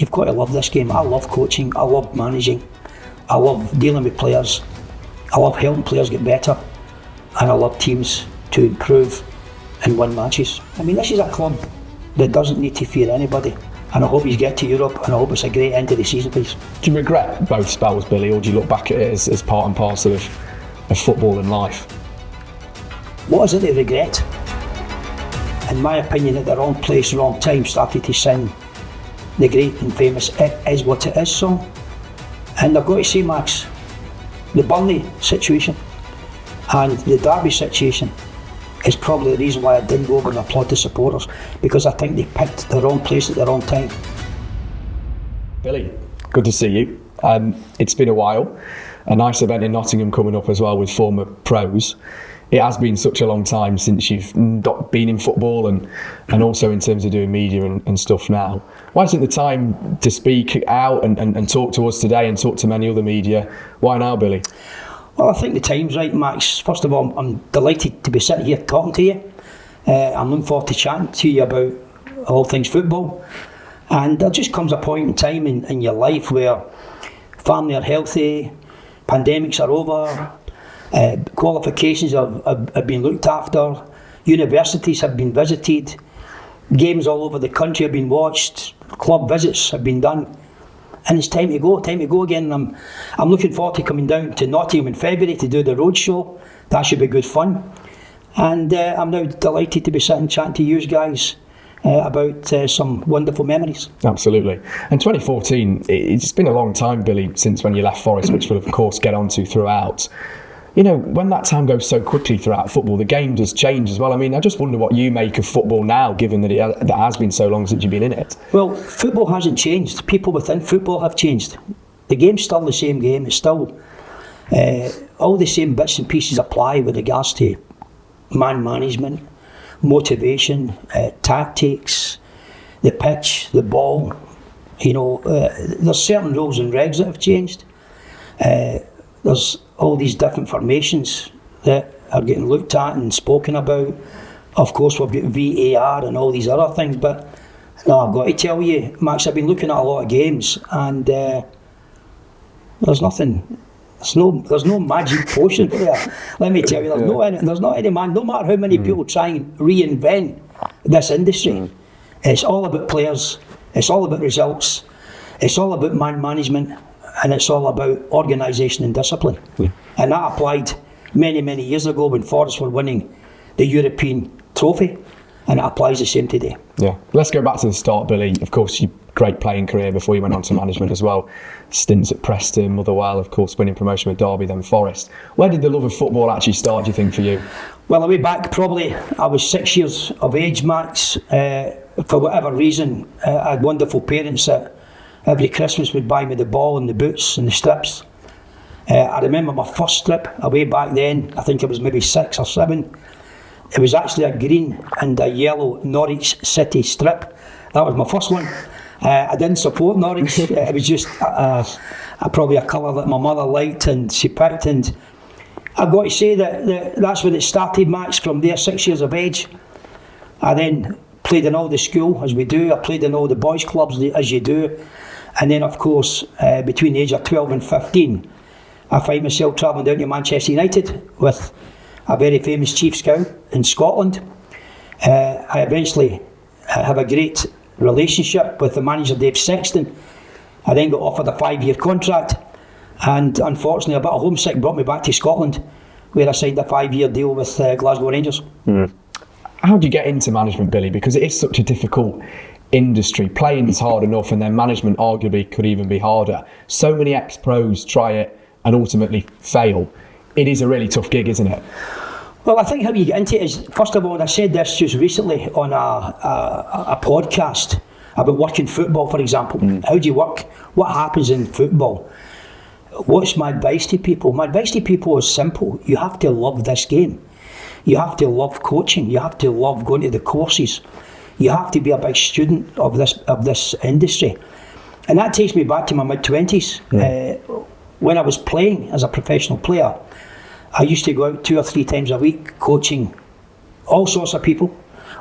you've got to love this game. I love coaching, I love managing, I love dealing with players, I love helping players get better, and I love teams to improve and win matches. I mean, this is a club that doesn't need to fear anybody, and I hope he's get to Europe, and I hope it's a great end to the season, please. Do you regret both spells, Billy, or do you look back at it as part and parcel of football and life? What is it they regret? In my opinion, at the wrong place, wrong time, started to sing the great and famous "It Is What It Is" song. And I've got to say, Max, the Burnley situation and the Derby situation is probably the reason why I didn't go over and applaud the supporters, because I think they picked the wrong place at the wrong time. Billy, good to see you. It's been a while. A nice event in Nottingham coming up as well with former pros. It has been such a long time since you've not been in football and also in terms of doing media and stuff now. Why isn't the time to speak out and talk to us today and talk to many other media? Why now, Billy? Well, I think the time's right, Max. First of all, I'm delighted to be sitting here talking to you. I'm looking forward to chatting to you about all things football. And there just comes a point in time in your life where family are healthy, pandemics are over, qualifications have been looked after, universities have been visited, games all over the country have been watched, club visits have been done, and it's time to go again. I'm looking forward to coming down to Nottingham in February to do the roadshow. That should be good fun, and I'm now delighted to be sitting chatting to you guys about some wonderful memories. Absolutely. And 2014, it's been a long time, Billy, since when you left Forest, which we'll of course get onto throughout. You know, when that time goes so quickly throughout football, the game does change as well. I mean, I just wonder what you make of football now, given that it has been so long since you've been in it. Well, football hasn't changed. People within football have changed. The game's still the same game. It's still all the same bits and pieces apply with regards to man management, motivation, tactics, the pitch, the ball. You know, there's certain rules and regs that have changed. There's all these different formations that are getting looked at and spoken about. Of course, we've got VAR and all these other things, but no, I've got to tell you, Max, I've been looking at a lot of games, and there's nothing. There's no magic potion there. Let me tell you, there's not any man. No matter how many people try and reinvent this industry, it's all about players. It's all about results. It's all about man management. And it's all about organisation and discipline. Yeah. And that applied many, many years ago when Forest were winning the European trophy, and it applies the same today. Yeah. Let's go back to the start, Billy. Of course, your great playing career before you went on to management as well. Stints at Preston, Motherwell, of course, winning promotion with Derby, then Forest. Where did the love of football actually start, do you think, for you? Well, I way back, probably I was 6 years of age, Max. For whatever reason, I had wonderful parents that every Christmas would buy me the ball and the boots and the strips. I remember my first strip away back then, I think it was maybe 6 or 7. It was actually a green and a yellow Norwich City strip. That was my first one. I didn't support Norwich. It was just probably a colour that my mother liked and she picked. And I've got to say that that's when it started, Max, from there, 6 years of age. I then played in all the school, as we do. I played in all the boys' clubs, as you do. And then, of course, between the age of 12 and 15, I find myself travelling down to Manchester United with a very famous chief scout in Scotland. I eventually have a great relationship with the manager, Dave Sexton. I then got offered a 5-year contract, and unfortunately a bit of homesick brought me back to Scotland, where I signed a 5-year deal with Glasgow Rangers. How do you get into management, Billy? Because it is such a difficult industry. Playing is hard enough, and then management arguably could even be harder. So many ex-pros try it and ultimately fail. It is a really tough gig, isn't it? Well, I think how you get into it is, first of all, and I said this just recently on a podcast about working football, for example. How do you work? What happens in football? What's my advice to people? My advice to people is simple. You have to love this game. You have to love coaching. You have to love going to the courses. You have to be a big student of this industry. And that takes me back to my mid-20s. When I was playing as a professional player, I used to go out 2 or 3 times a week coaching all sorts of people,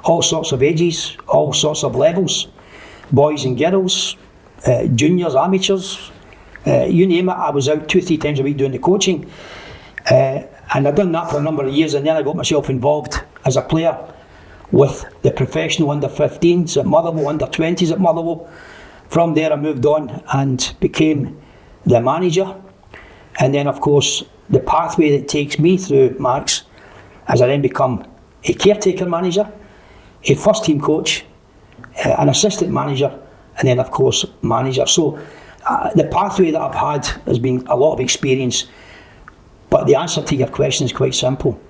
all sorts of ages, all sorts of levels, boys and girls, juniors, amateurs, you name it. I was out 2-3 times a week doing the coaching, and I've done that for a number of years, and then I got myself involved as a player with the professional under-15s at Motherwell, under-20s at Motherwell. From there I moved on and became the manager, and then of course the pathway that takes me through, Max, as I then become a caretaker manager, a first team coach, an assistant manager, and then of course manager. So the pathway that I've had has been a lot of experience, but the answer to your question is quite simple.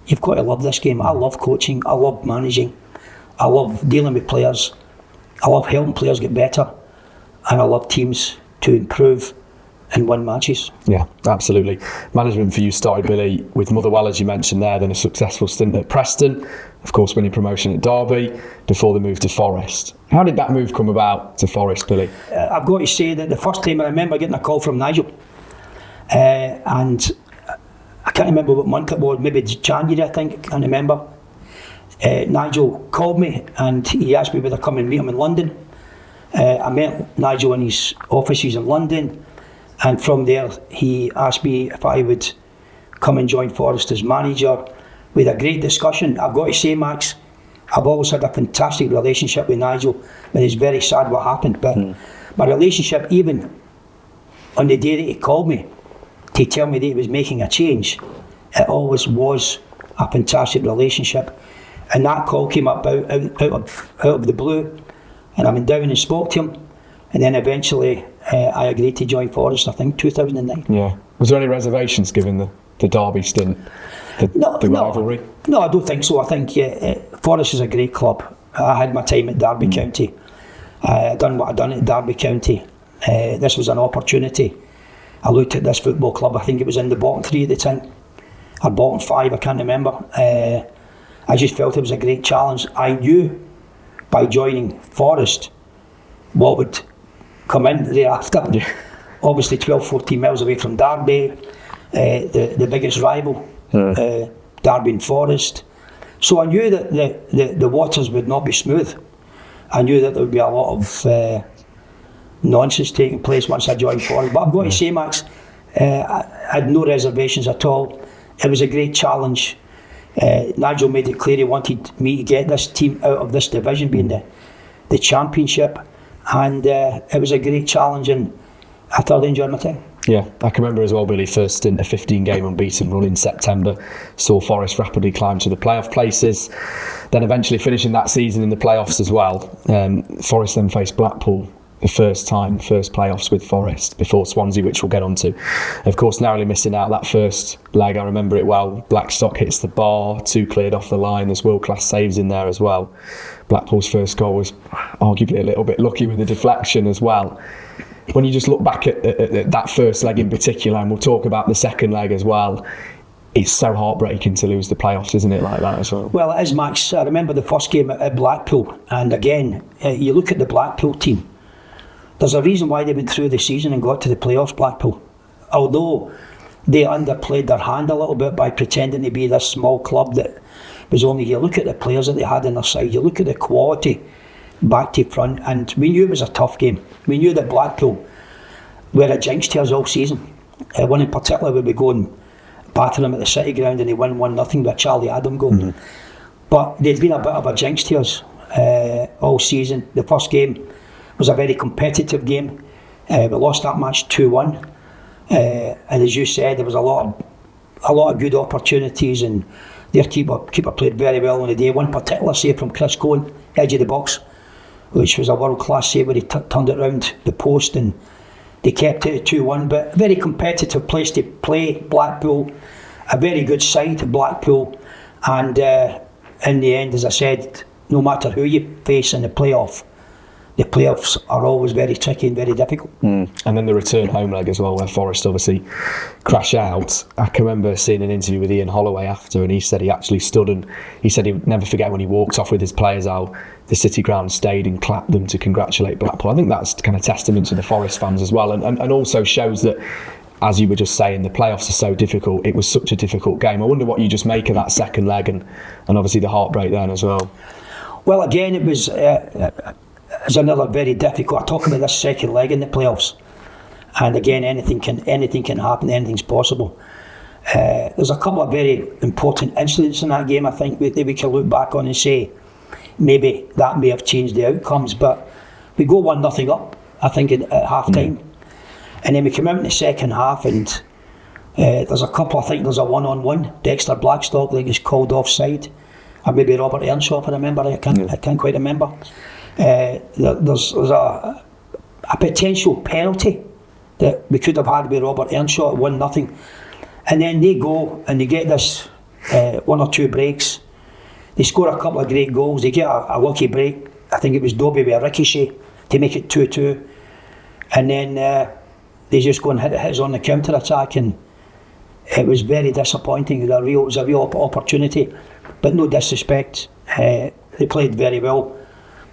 You've got to love this game. I love coaching, I love managing, I love dealing with players, I love helping players get better, and I love teams to improve and win matches. Yeah, absolutely. Management for you started, Billy, with Motherwell, as you mentioned there, then a successful stint at Preston, of course winning promotion at Derby, before the move to Forest. How did that move come about to Forest, Billy? I've got to say that the first time I remember getting a call from Nigel, and I can't remember what month it was, maybe January I think, I can't remember. Nigel called me and he asked me whether I come and meet him in London. I met Nigel in his offices in London, and from there he asked me if I would come and join Forest as manager. We had a great discussion. I've got to say, Max, I've always had a fantastic relationship with Nigel, and it's very sad what happened, but my relationship, even on the day that he called me to tell me that he was making a change, it always was a fantastic relationship. And that call came up out of the blue, and I went down and spoke to him, and then eventually I agreed to join Forest, I think 2009. Yeah. Was there any reservations given the Derby stint, the rivalry? No, I don't think so. I think Forest is a great club. I had my time at Derby County. I done what I done at Derby County. This was an opportunity. I looked at this football club, I think it was in the bottom 3 at the time, or bottom 5, I can't remember. I just felt it was a great challenge. I knew by joining Forest what would come in thereafter. Yeah. Obviously 12-14 miles away from Derby, the biggest rival, Derby and Forest. So I knew that the waters would not be smooth. I knew that there would be a lot of nonsense taking place once I joined Forest. But I've got to say, Max, I had no reservations at all. It was a great challenge. Nigel made it clear he wanted me to get this team out of this division, being the Championship, and it was a great challenge, and I thoroughly enjoyed my time. Yeah, I can remember as well, Billy, first stint, a 15-game unbeaten run in September, saw Forest rapidly climb to the playoff places, then eventually finishing that season in the playoffs as well. Forest then faced Blackpool the first playoffs with Forest, before Swansea, which we'll get on to. Of course, narrowly missing out that first leg, I remember it well. Blackstock hits the bar, 2 cleared off the line, there's world-class saves in there as well. Blackpool's first goal was arguably a little bit lucky with the deflection as well. When you just look back at that first leg in particular, and we'll talk about the second leg as well, it's so heartbreaking to lose the playoffs, isn't it, like that as well? Well, it is, Max. I remember the first game at Blackpool, and again, you look at the Blackpool team, there's a reason why they went through the season and got to the playoffs, Blackpool. Although they underplayed their hand a little bit by pretending to be this small club that was only, you look at the players that they had on their side, you look at the quality back to front, and we knew it was a tough game. We knew that Blackpool were a jinx to us all season. One in particular where we go and batter them at the City Ground and they win 1-0 with a Charlie Adam goal. But they'd been a bit of a jinx to us all season. The first game was a very competitive game. We lost that match 2-1, and as you said, there was a lot of good opportunities, and their keeper played very well on the day. One particular save from Chris Cohen, edge of the box, which was a world-class save where he turned it round the post, and they kept it at 2-1. But a very competitive place to play, Blackpool, a very good side, Blackpool, and in the end, as I said, no matter who you face in the playoffs are always very tricky and very difficult. And then the return home leg as well, where Forest obviously crash out. I can remember seeing an interview with Ian Holloway after, and he said he actually stood and he said he would never forget when he walked off with his players how the City Ground stayed and clapped them to congratulate Blackpool. I think that's kind of testament to the Forest fans as well, and also shows that, as you were just saying, the playoffs are so difficult. It was such a difficult game. I wonder what you just make of that second leg, and obviously the heartbreak then as well. Well, again, it was is another very difficult. I talk about this second leg in the playoffs, and again, anything can happen. Anything's possible. There's a couple of very important incidents in that game. I think that we can look back on and say maybe that may have changed the outcomes. But we go 1-0 up, I think, at half time, and then we come out in the second half, and there's a couple. I think there's a 1-on-1. Dexter Blackstock, I think, is called offside. Or maybe Robert Earnshaw, if I remember. I can't quite remember. There's a potential penalty that we could have had with Robert Earnshaw at 1-0. And then they go and they get this 1 or 2 breaks. They score a couple of great goals. They get a lucky break. I think it was Davies with a ricochet to make it 2-2. And then they just go and hit us on the counter attack, and it was very disappointing. It was a real opportunity, but no disrespect. They played very well.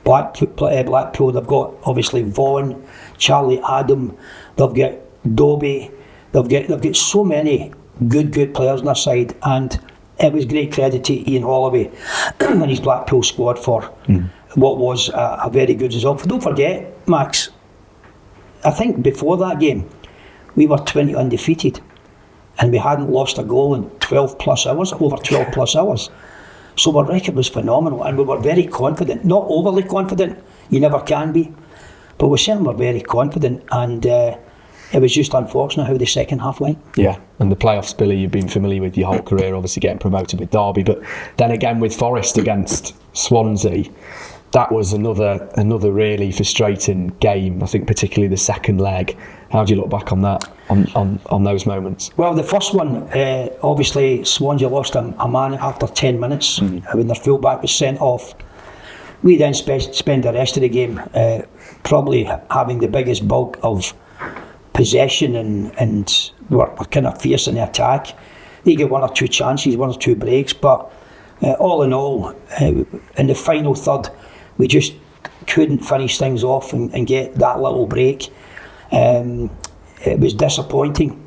Blackpool, they've got obviously Vaughan, Charlie Adam, they've got Dobie, they've got so many good players on their side, and it was great credit to Ian Holloway and his Blackpool squad for what was a very good result. Don't forget, Max, I think before that game we were 20 undefeated and we hadn't lost a goal in 12 plus hours, over 12 plus hours. So our record was phenomenal, and we were very confident. Not overly confident, you never can be, but we certainly were very confident, and it was just unfortunate how the second half went. Yeah, and the playoffs, Billy, you've been familiar with your whole career, obviously getting promoted with Derby, but then again with Forest against Swansea, that was another really frustrating game. I think particularly the second leg. How do you look back on that, on those moments? Well, the first one, obviously Swansea lost a man after 10 minutes when their fullback was sent off. We then spend the rest of the game probably having the biggest bulk of possession, and we're kind of fierce in the attack. They get 1 or 2 chances, 1 or 2 breaks, but all in all, in the final third, we just couldn't finish things off and get that little break. It was disappointing,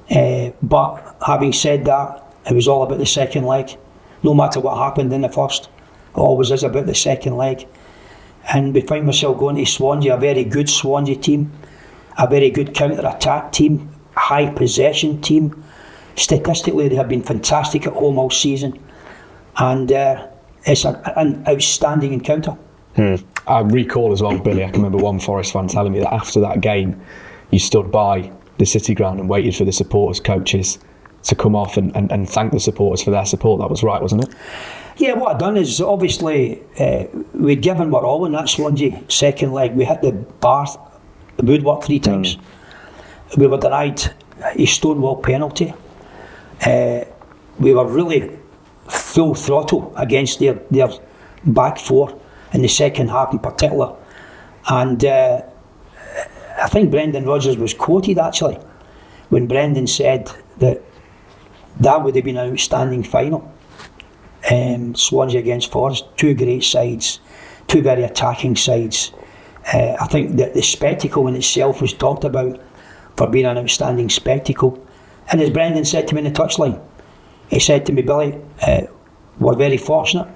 but having said that, it was all about the second leg. No matter what happened in the first, it always is about the second leg. And we find ourselves going to Swansea, a very good Swansea team, a very good counter-attack team, high possession team. Statistically, they have been fantastic at home all season, and it's an outstanding encounter. I recall as well, Billy, I can remember one Forest fan telling me that after that game you stood by the City ground and waited for the supporters, coaches to come off and thank the supporters for their support. That was right, wasn't it? Yeah, what I'd done is obviously we'd given our all in that Swansea second leg. We hit the bar, the woodwork 3 times. We were denied a Stonewall penalty. We were really full throttle against their back 4 in the second half in particular, and I think Brendan Rodgers was quoted actually when Brendan said that would have been an outstanding final. Swansea against Forest, 2 great sides, 2 very attacking sides. I think that the spectacle in itself was talked about for being an outstanding spectacle. And as Brendan said to me in the touchline, he said to me, Billy, we're very fortunate,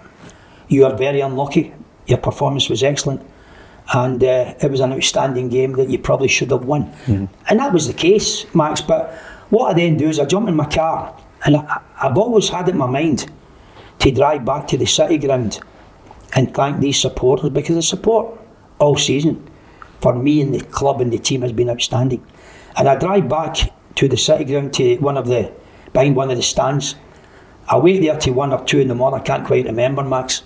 you are very unlucky, your performance was excellent, and it was an outstanding game that you probably should have won. And that was the case, Max, but what I then do is I jump in my car, and I've always had it in my mind to drive back to the City ground and thank these supporters, because the support all season for me and the club and the team has been outstanding. And I drive back to the City ground to behind one of the stands. I wait there till 1 or 2 in the morning, I can't quite remember, Max,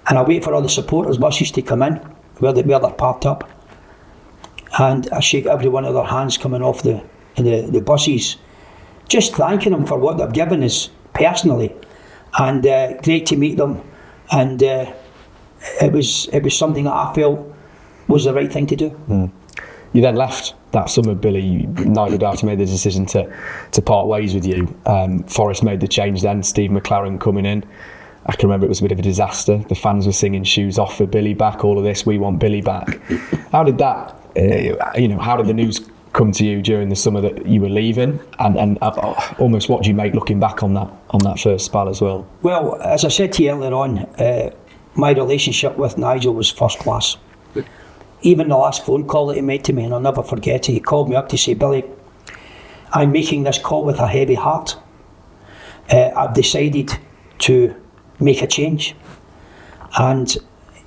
and I wait for all the supporters' buses to come in where they're parked up, and I shake every one of their hands coming off the buses, just thanking them for what they've given us personally, and great to meet them, and it was something that I felt was the right thing to do. You then left that summer, Billy. Nigel after made the decision to part ways with you. Forest made the change then, Steve McLaren coming in. I can remember it was a bit of a disaster. The fans were singing shoes off for Billy back, all of this, we want Billy back. How did that, how did the news come to you during the summer that you were leaving? And almost what do you make looking back on that first spell as well? Well, as I said to you earlier on, my relationship with Nigel was first class. even the last phone call that he made to me, and I'll never forget it, he called me up to say, Billy, I'm making this call with a heavy heart. I've decided to make a change. And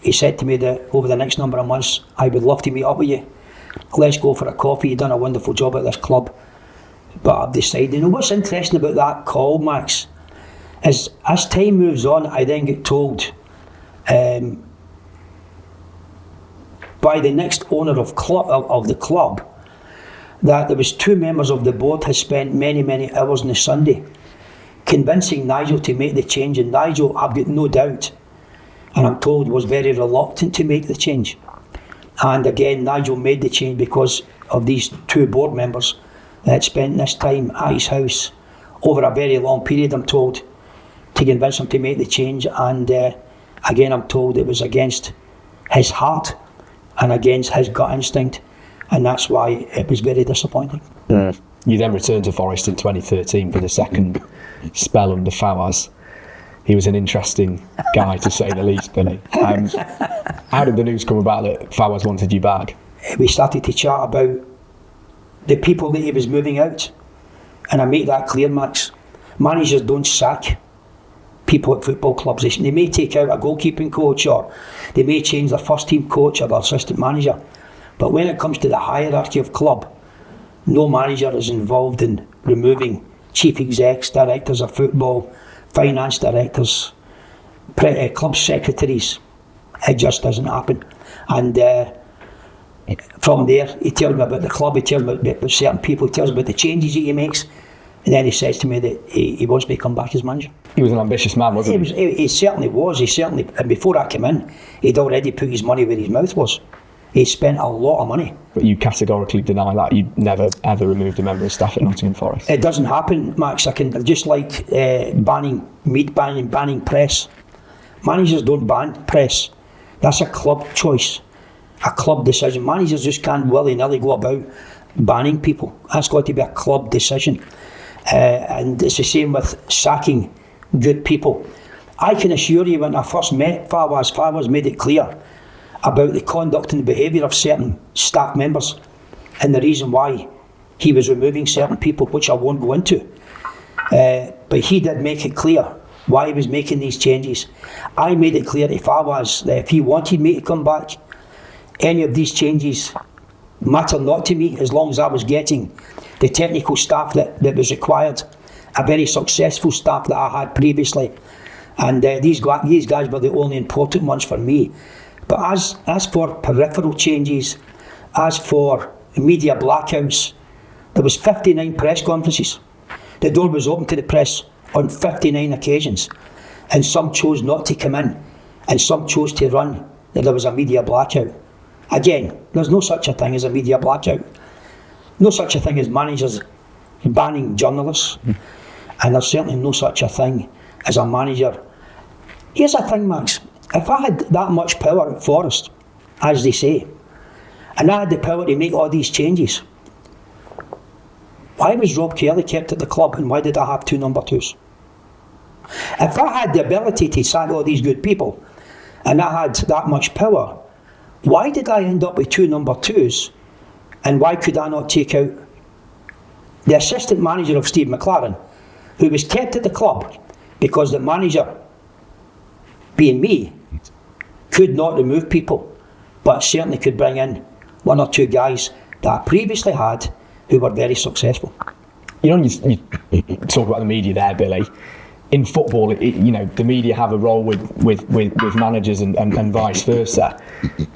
he said to me that over the next number of months, I would love to meet up with you. Let's go for a coffee. You've done a wonderful job at this club. But I've decided, you know, what's interesting about that call, Max, is as time moves on, I then get told by the next owner of the club that there was 2 members of the board had spent many, many hours on the Sunday convincing Nigel to make the change, and Nigel, I've got no doubt, and I'm told, was very reluctant to make the change. And again, Nigel made the change because of these 2 board members that had spent this time at his house over a very long period, I'm told, to convince him to make the change. And again, I'm told it was against his heart and against his gut instinct, and that's why it was very disappointing. You then returned to Forest in 2013 for the second spell under Fawaz. He was an interesting guy, to say the least, Billy. How did the news come about that Fawaz wanted you back? We started to chat about the people that he was moving out. And I make that clear, Max. Managers don't sack people at football clubs. They may take out a goalkeeping coach, or they may change their first team coach or their assistant manager. But when it comes to the hierarchy of club, no manager is involved in removing chief execs, directors of football, finance directors, club secretaries. It just doesn't happen. And from there, he tells me about the club, he tells me about certain people, he tells me about the changes that he makes, and then he says to me that he wants me to come back as manager. He was an ambitious man, wasn't he? He certainly was. And before I came in, he'd already put his money where his mouth was. He spent a lot of money. But you categorically deny that. You never ever removed a member of staff at Nottingham Forest. It doesn't happen, Max. I can just like banning meat, banning press. Managers don't ban press. That's a club choice, a club decision. Managers just can't willy-nilly go about banning people. That's got to be a club decision. And it's the same with sacking good people. I can assure you, when I first met Fawaz made it clear about the conduct and the behaviour of certain staff members and the reason why he was removing certain people, which I won't go into. But he did make it clear why he was making these changes. I made it clear to Fawaz that if he wanted me to come back, any of these changes matter not to me, as long as I was getting the technical staff that was required, a very successful staff that I had previously. And these guys were the only important ones for me. But as for peripheral changes, as for media blackouts, there was 59 press conferences. The door was open to the press on 59 occasions, and some chose not to come in, and some chose to run that there was a media blackout. Again, there's no such a thing as a media blackout. No such a thing as managers banning journalists, and there's certainly no such a thing as a manager. Here's the thing, Max. If I had that much power at Forest, as they say, and I had the power to make all these changes, why was Rob Kelly kept at the club, and why did I have 2 number 2s? If I had the ability to sack all these good people, and I had that much power, why did I end up with 2 number 2s, and why could I not take out the assistant manager of Steve McLaren, who was kept at the club because the manager, being me, could not remove people, but certainly could bring in 1 or 2 guys that I previously had who were very successful. You know, you talk about the media there, Billy. In football, the media have a role with managers and vice versa.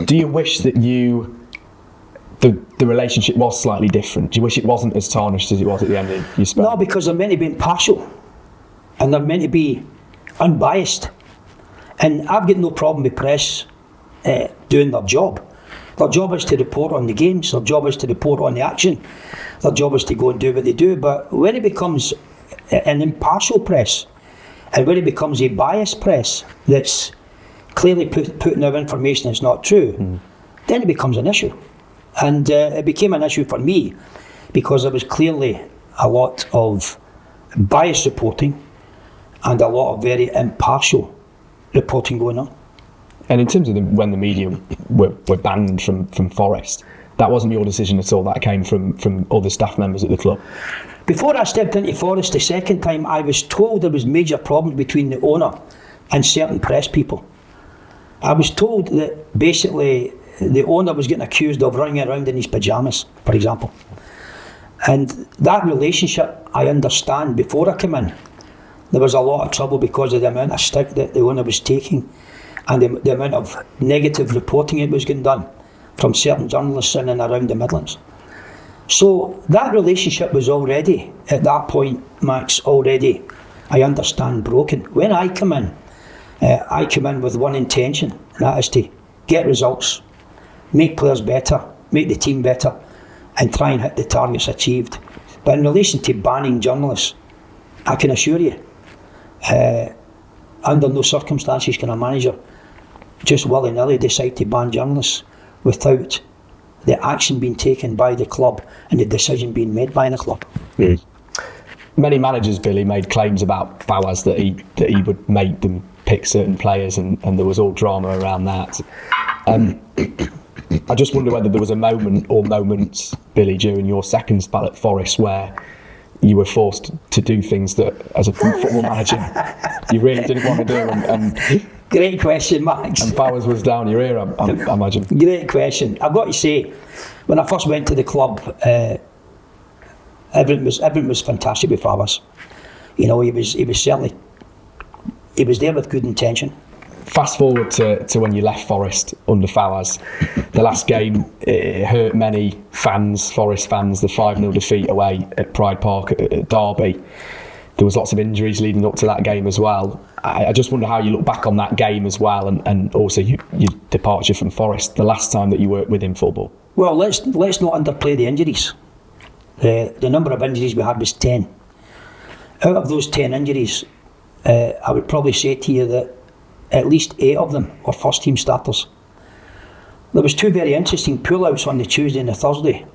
Do you wish that the relationship was slightly different? Do you wish it wasn't as tarnished as it was at the end of your spell? No, because they're meant to be impartial, and they're meant to be unbiased. And I've got no problem with press doing their job. Their job is to report on the games, their job is to report on the action, their job is to go and do what they do. But when it becomes an impartial press, and when it becomes a biased press that's clearly putting out information that's not true, then it becomes an issue. And it became an issue for me because there was clearly a lot of biased reporting and a lot of very impartial reporting going on. And in terms of when the media were banned from Forest, that wasn't your decision at all. That came from other staff members at the club. Before I stepped into Forest the second time, I was told there was major problems between the owner and certain press people. I was told that basically the owner was getting accused of running around in his pyjamas, for example. And that relationship, I understand, before I came in, there was a lot of trouble because of the amount of stick that the owner was taking and the amount of negative reporting it was getting done from certain journalists in and around the Midlands. So that relationship was already, at that point, Max, already, I understand, broken. When I come in with one intention, and that is to get results, make players better, make the team better, and try and hit the targets achieved. But in relation to banning journalists, I can assure you, under no circumstances can a manager just willy-nilly decide to ban journalists without the action being taken by the club and the decision being made by the club. Mm. Many managers, Billy, made claims about Fawaz that he would make them pick certain players, and there was all drama around that. I just wonder whether there was a moment or moments, Billy, during your second spell at Forest where you were forced to do things that, as a football manager, you really didn't want to do. And great question, Max. And Fawaz was down your ear, I imagine. Great question. I've got to say, when I first went to the club, everything was fantastic with Fawaz. You know, he was there with good intention. Fast forward to when you left Forest under Fawaz. The last game, it hurt many fans, Forest fans, the 5-0 defeat away at Pride Park at Derby. There was lots of injuries leading up to that game as well. I just wonder how you look back on that game as well, and also your departure from Forest, the last time that you worked within football. Well, let's not underplay the injuries. The number of injuries we had was 10. Out of those 10 injuries, I would probably say to you that at least 8 of them were first team starters. There was 2 very interesting pull-outs on the Tuesday and the Thursday.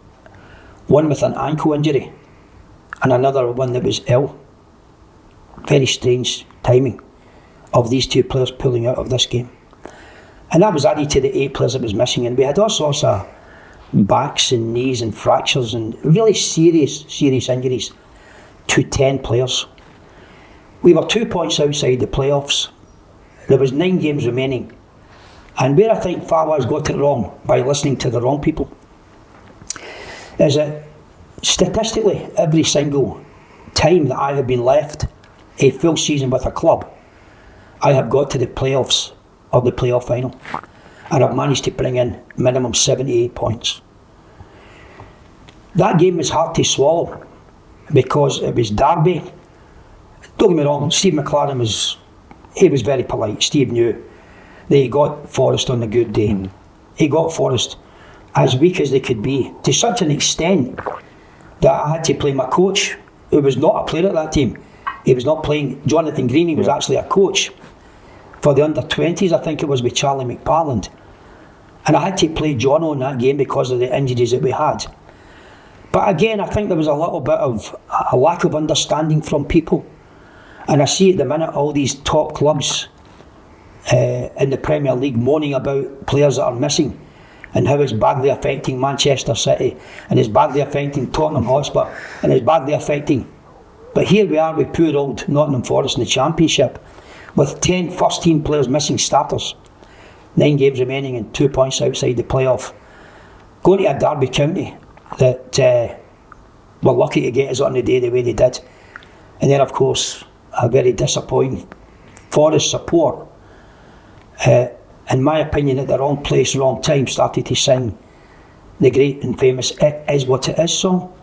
One with an ankle injury and another one that was ill. Very strange timing of these 2 players pulling out of this game. And that was added to the 8 players that was missing, and we had all sorts of backs and knees and fractures and really serious injuries to 10 players. We were 2 points outside the playoffs. There was 9 games remaining, and where I think Fawaz got it wrong by listening to the wrong people is that statistically every single time that I have been left a full season with a club, I have got to the playoffs or the playoff final, and I've managed to bring in minimum 78 points. That game was hard to swallow because it was Derby. Don't get me wrong, Steve McLaren was very polite. Steve knew that he got Forest on a good day. He got Forest as weak as they could be, to such an extent that I had to play my coach, who was not a player at that team. He was not playing. Jonathan Green, he was actually a coach for the under-20s, I think it was, with Charlie McParland. And I had to play Jono in that game because of the injuries that we had. But again, I think there was a little bit of a lack of understanding from people. And I see at the minute all these top clubs in the Premier League moaning about players that are missing and how it's badly affecting Manchester City and it's badly affecting Tottenham Hotspur and it's badly affecting. But here we are with poor old Nottingham Forest in the Championship with 10 first team players missing starters, 9 games remaining and 2 points outside the playoff. Going to a Derby County that were lucky to get us on the day the way they did. And then of course a very disappointing Forest support, in my opinion, at the wrong place, wrong time, started to sing the great and famous "It Is What It Is" song.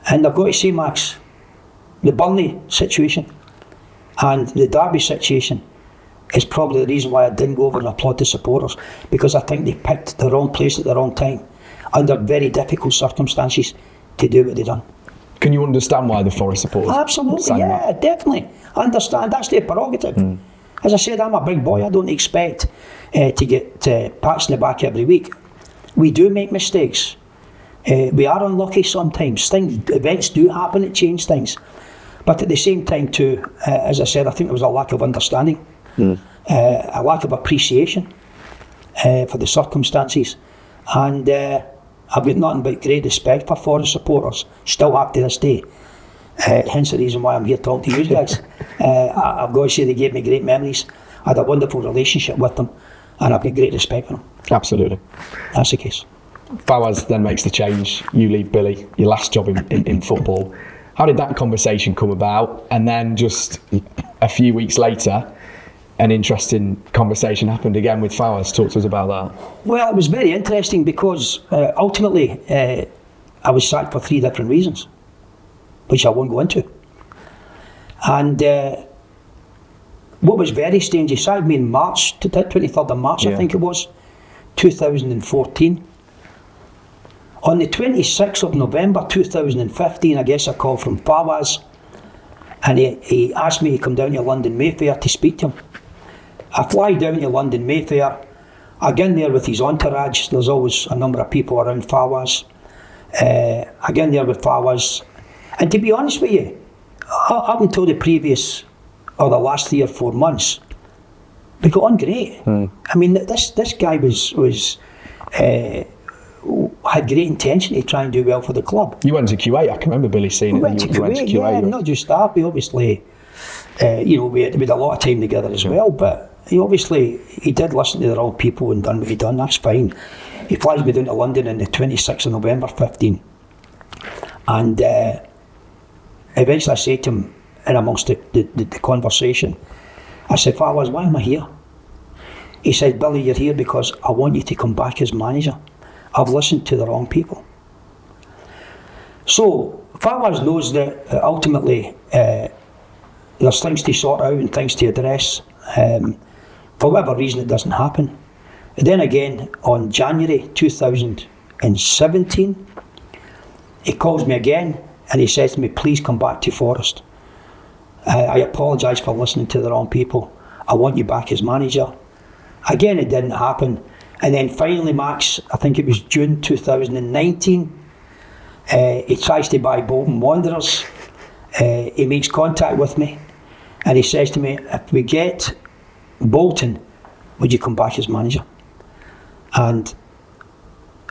And I've got to say, Max, the Burnley situation and the Derby situation is probably the reason why I didn't go over and applaud the supporters, because I think they picked the wrong place at the wrong time under very difficult circumstances to do what they done. Can you understand why the Forest supporters? Absolutely, yeah, that? Definitely. I understand, that's their prerogative. As I said, I'm a big boy, I don't expect to get pats in the back every week. We do make mistakes. We are unlucky sometimes. Events do happen that change things. But at the same time too, as I said, I think there was a lack of understanding, a lack of appreciation for the circumstances. And I've got nothing but great respect for Forest supporters, still have to this day. Hence the reason why I'm here talking to you guys. I've got to say they gave me great memories. I had a wonderful relationship with them, and I've got great respect for them. Absolutely. That's the case. Fawaz then makes the change. You leave Billy, your last job in football. How did that conversation come about? And then just a few weeks later, an interesting conversation happened again with Fawaz. Talk to us about that. Well, it was very interesting because ultimately I was sacked for 3 different reasons, which I won't go into. And what was very strange, he sacked me in March, 23rd of March, I think it was, 2014. On the 26th of November 2015, I guess a call from Fawaz, and he asked me to come down to London Mayfair to speak to him. I fly down to London Mayfair. I get in there with his entourage. There's always a number of people around Fawaz. I get in there with Fawaz. And to be honest with you, up until the previous, or the last 3 or 4 months, we got on great. I mean, this guy was had great intention to try and do well for the club. You went to Kuwait. I can remember Billy saying We went to Kuwait, yeah, not just that. We obviously, we had a lot of time together as well. But he did listen to the wrong people and done what he done. That's fine. He flies me down to London on the 26th of November 15, and eventually I said to him, in amongst the conversation, I said, Fawaz, why am I here? He said, Billy, you're here because I want you to come back as manager. I've listened to the wrong people. So Fawaz knows that ultimately there's things to sort out and things to address. For whatever reason it doesn't happen. And then again on January 2017, he calls me again and he says to me, please come back to Forest. I apologise for listening to the wrong people. I want you back as manager. Again, it didn't happen. And then finally, Max, I think it was June 2019, he tries to buy Bolton Wanderers. He makes contact with me and he says to me, if we get Bolton, would you come back as manager? And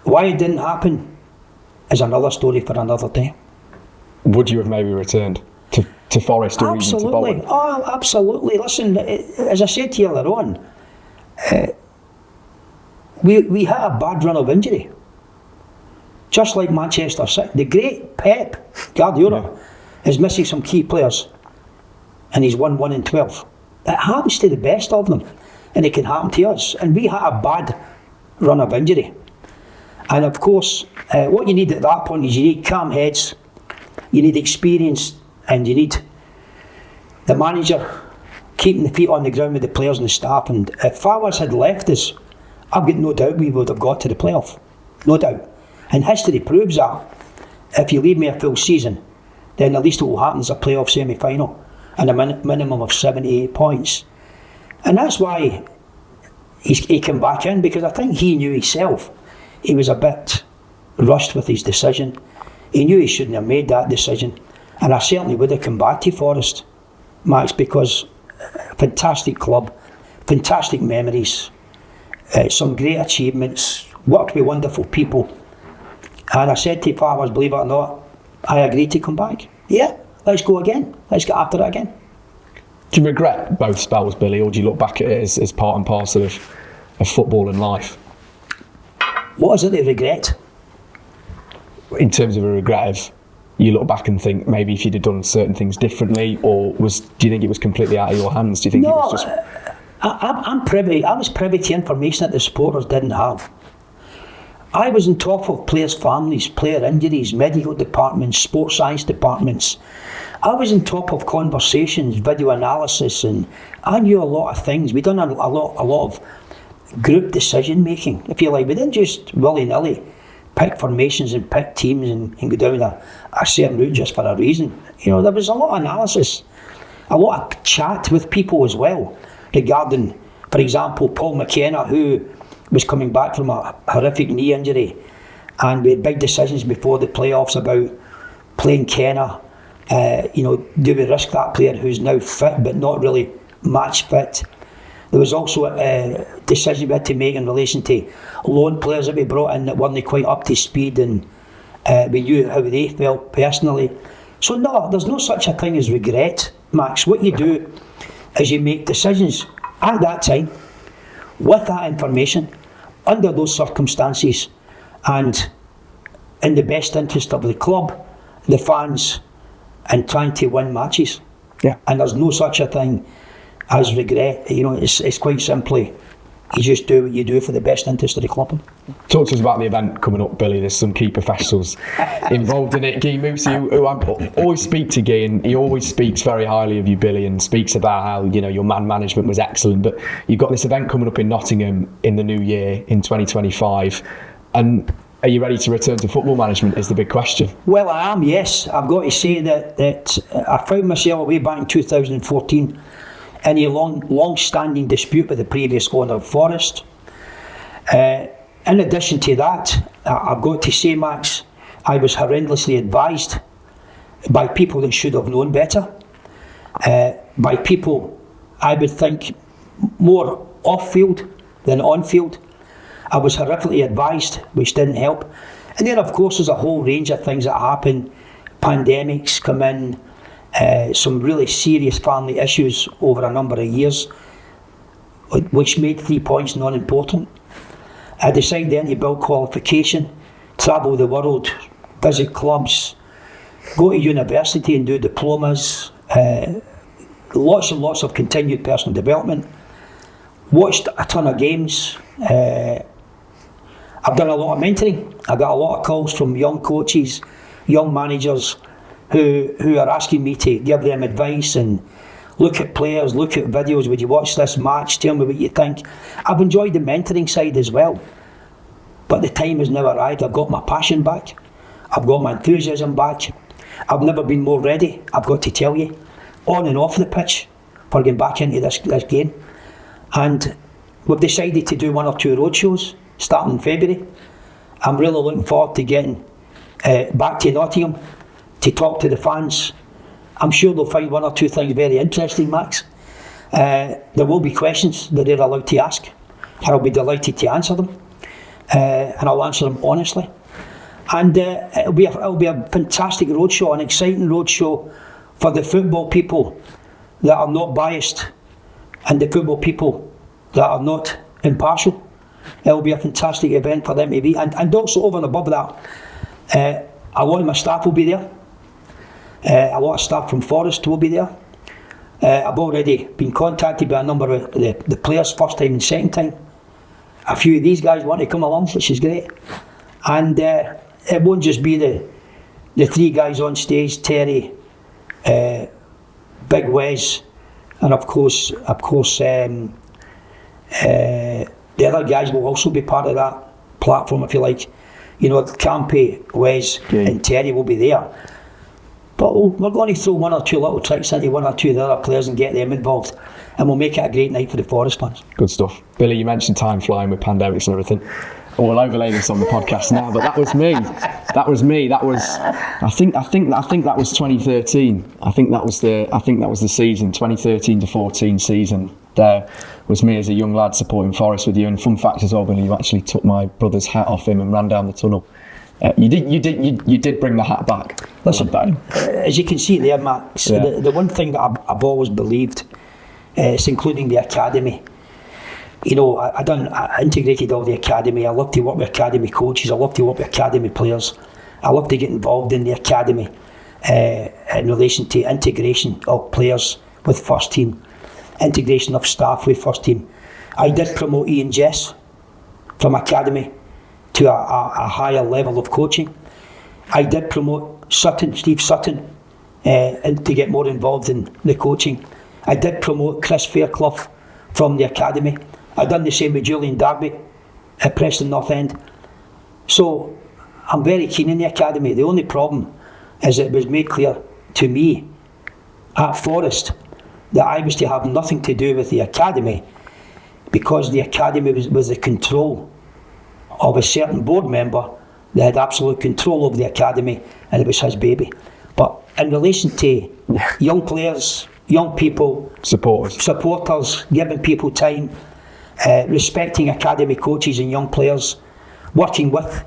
why it didn't happen is another story for another day. Would you have maybe returned to Forest or even to Bolton? Oh, absolutely. Listen, as I said to you earlier on, we had a bad run of injury. Just like Manchester City. The great Pep Guardiola is missing some key players and he's won 1 in 12. It happens to the best of them and it can happen to us. And we had a bad run of injury. And of course, what you need at that point is you need calm heads, you need experience, and you need the manager keeping the feet on the ground with the players and the staff. And if Fawaz had left us, I've got no doubt we would have got to the playoff. No doubt. And history proves that. If you leave me a full season, then at least what will happen is a playoff semi-final and a minimum of 78 points. And that's why he came back in, because I think he knew himself he was a bit rushed with his decision. He knew he shouldn't have made that decision. And I certainly would have come back to Forest, Max, because fantastic club, fantastic memories, some great achievements, worked with wonderful people. And I said to Fawaz, believe it or not, I agreed to come back. Yeah, let's go again. Let's get after it again. Do you regret both spells, Billy, or do you look back at it as part and parcel of football and life? What is it to regret? In terms of a regret of, you look back and think maybe if you'd have done certain things differently, or do you think it was completely out of your hands? Do you think it was just... I'm privy. I was privy to information that the supporters didn't have. I was on top of players' families, player injuries, medical departments, sports science departments. I was on top of conversations, video analysis, and I knew a lot of things. We done a lot of group decision making, if you like. We didn't just willy-nilly pick formations and pick teams and go down a certain route just for a reason. You know, there was a lot of analysis, a lot of chat with people as well regarding, for example, Paul McKenna, who was coming back from a horrific knee injury, and we had big decisions before the playoffs about playing Kenna. Do we risk that player who's now fit but not really match fit? There was also a decision we had to make in relation to loan players that we brought in that weren't quite up to speed, and we knew how they felt personally. So no, there's no such a thing as regret, Max. What you do is you make decisions at that time, with that information, under those circumstances, and in the best interest of the club, the fans, and trying to win matches. Yeah. And there's no such a thing as regret. You know, it's quite simply, you just do what you do for the best interest of the club. Talk to us about the event coming up, Billy. There's some key professionals involved in it. Guy Moosey, who I always speak to Guy, and he always speaks very highly of you, Billy, and speaks about how, you know, your man management was excellent. But you've got this event coming up in Nottingham in the new year, in 2025. And are you ready to return to football management is the big question. Well, I am, yes. I've got to say that I found myself way back in 2014 in a long-standing dispute with the previous owner of Forest. In addition to that, I've got to say, Max, I was horrendously advised by people that should have known better, by people I would think more off-field than on-field. I was horrifically advised, which didn't help. And then, of course, there's a whole range of things that happen. Pandemics come in, some really serious family issues over a number of years, which made 3 points non-important. I decided then to build qualification, travel the world, visit clubs, go to university and do diplomas, lots and lots of continued personal development, watched a ton of games. I've done a lot of mentoring. I got a lot of calls from young coaches, young managers who are asking me to give them advice and look at players, look at videos. Would you watch this match? Tell me what you think. I've enjoyed the mentoring side as well, but the time has now arrived. I've got my passion back. I've got my enthusiasm back. I've never been more ready, I've got to tell you, on and off the pitch, for getting back into this game. And we've decided to do 1 or 2 road shows starting in February. I'm really looking forward to getting back to Nottingham to talk to the fans. I'm sure they'll find 1 or 2 things very interesting, Max. There will be questions that they're allowed to ask. I'll be delighted to answer them, and I'll answer them honestly. And it'll be a fantastic roadshow, an exciting roadshow for the football people that are not biased and the football people that are not impartial. It'll be a fantastic event for them to be. And also, over and above that, a lot of my staff will be there. A lot of staff from Forest will be there. I've already been contacted by a number of the players, first time and second time. A few of these guys want to come along, which is great. And it won't just be the 3 guys on stage, Terry, Big Wes, and of course the other guys will also be part of that platform, if you like. You know, Campy, Wes, and Terry will be there. But we're going to throw 1 or 2 little tricks into 1 or 2 of the other players and get them involved, and we'll make it a great night for the Forest fans. Good stuff. Billy, you mentioned time flying with pandemics and everything. We'll overlay this on the podcast now, but that was me. I think that was 2013. I think that was the season, 2013 to 14 season. There was me as a young lad supporting Forest with you. And fun fact as well, Billy, you actually took my brother's hat off him and ran down the tunnel. You did bring the hat back. Listen, as you can see there, Max, the one thing that I've always believed, it's including the academy. You know, I integrated all the academy. I love to work with academy coaches. I love to work with academy players. I love to get involved in the academy in relation to integration of players with first team, integration of staff with first team. I did promote Ian Jess from academy to a higher level of coaching. I did promote Steve Sutton, and to get more involved in the coaching. I did promote Chris Fairclough from the academy. I done the same with Julian Darby at Preston North End. So I'm very keen in the academy. The only problem is it was made clear to me at Forest that I was to have nothing to do with the academy, because the academy was the control of a certain board member that had absolute control over the academy, and it was his baby. But in relation to young players, young people, supporters, giving people time, respecting academy coaches and young players, working with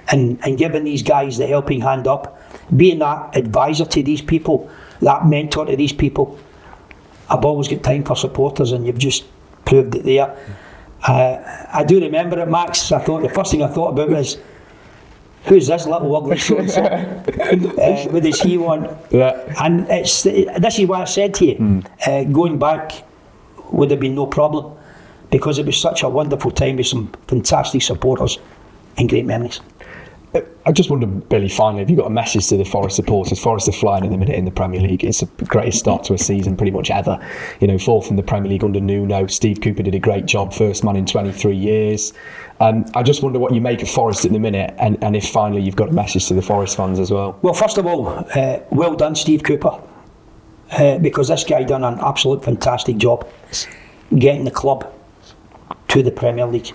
and giving these guys the helping hand up, being that advisor to these people, that mentor to these people. I've always got time for supporters, and you've just proved it there. I do remember it, Max. The first thing I thought about was, who's this little ugly so-and-so with his heel on? Yeah. And this is what I said to you. Going back would have been no problem, because it was such a wonderful time with some fantastic supporters and great memories. I just wonder, Billy, finally, have you got a message to the Forest supporters? Forest are flying in the minute in the Premier League. It's the greatest start to a season pretty much ever. Fourth in the Premier League under Nuno. Steve Cooper did a great job, first man in 23 years. I just wonder what you make of Forest at the minute, and if finally you've got a message to the Forest fans as well. Well, first of all, well done, Steve Cooper, because this guy done an absolute fantastic job getting the club to the Premier League.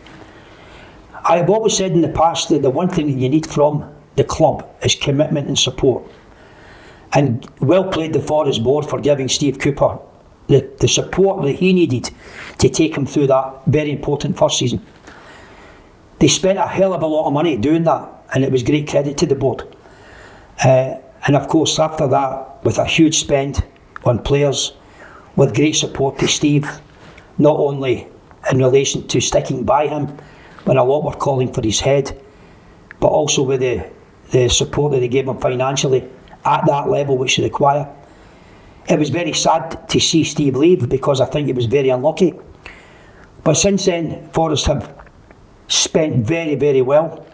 I have always said in the past that the one thing that you need from the club is commitment and support. And well played the Forest board for giving Steve Cooper the support that he needed to take him through that very important first season. They spent a hell of a lot of money doing that, and it was great credit to the board. And of course, after that, with a huge spend on players, with great support to Steve, not only in relation to sticking by him when a lot were calling for his head, but also with the support that they gave him financially at that level which they require. It was very sad to see Steve leave, because I think he was very unlucky. But since then, Forest have spent very, very well.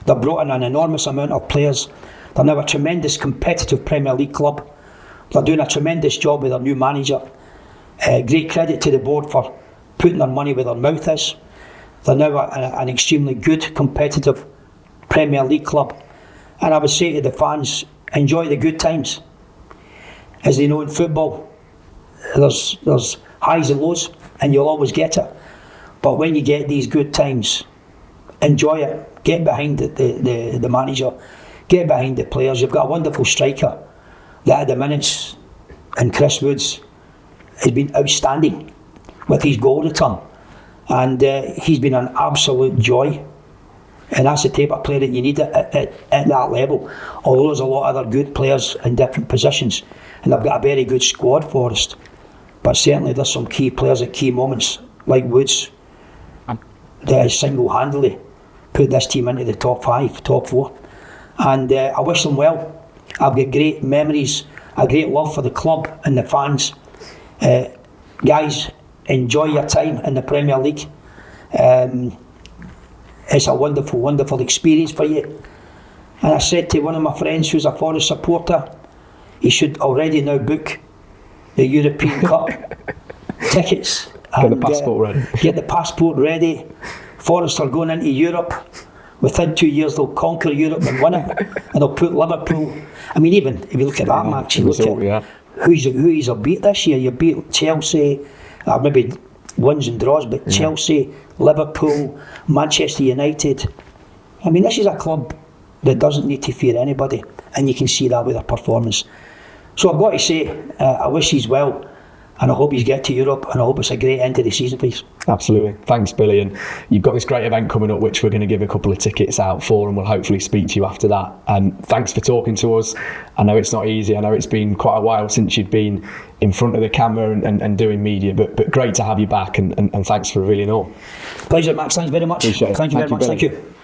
They've brought in an enormous amount of players. They're now a tremendous competitive Premier League club. They're doing a tremendous job with their new manager. Great credit to the board for putting their money where their mouth is. They're now an extremely good, competitive Premier League club. And I would say to the fans, enjoy the good times. As they know in football, there's highs and lows, and you'll always get it. But when you get these good times, enjoy it. Get behind the manager. Get behind the players. You've got a wonderful striker that at the minutes, and Chris Woods has been outstanding with his goal return. And he's been an absolute joy. And that's the type of player that you need at that level. Although there's a lot of other good players in different positions, and they've got a very good squad, Forest. But certainly there's some key players at key moments, like Woods, that has single-handedly put this team into the top 5, top 4. And I wish them well. I've got great memories, a great love for the club and the fans. Guys, enjoy your time in the Premier League. It's a wonderful, wonderful experience for you. And I said to one of my friends who's a Forest supporter, he should already now book the European Cup tickets. Get the passport ready. Get the passport ready. Forest are going into Europe. Within 2 years they'll conquer Europe and win it. And they'll put Liverpool. I mean, even if you look at that match, you look at who he's beat this year. You beat Chelsea, maybe wins and draws, but Chelsea, Liverpool, Manchester United. I mean, this is a club that doesn't need to fear anybody, and you can see that with their performance. So I've got to say, I wish he's well, and I hope he's get to Europe, and I hope it's a great end to the season, please. Absolutely. Thanks, Billy. And you've got this great event coming up, which we're going to give a couple of tickets out for, and we'll hopefully speak to you after that. And thanks for talking to us. I know it's not easy. I know it's been quite a while since you've been in front of the camera and doing media, but great to have you back, and thanks for revealing all. Pleasure, Max. Thanks very much. Appreciate it. Thank you very much. Billy. Thank you.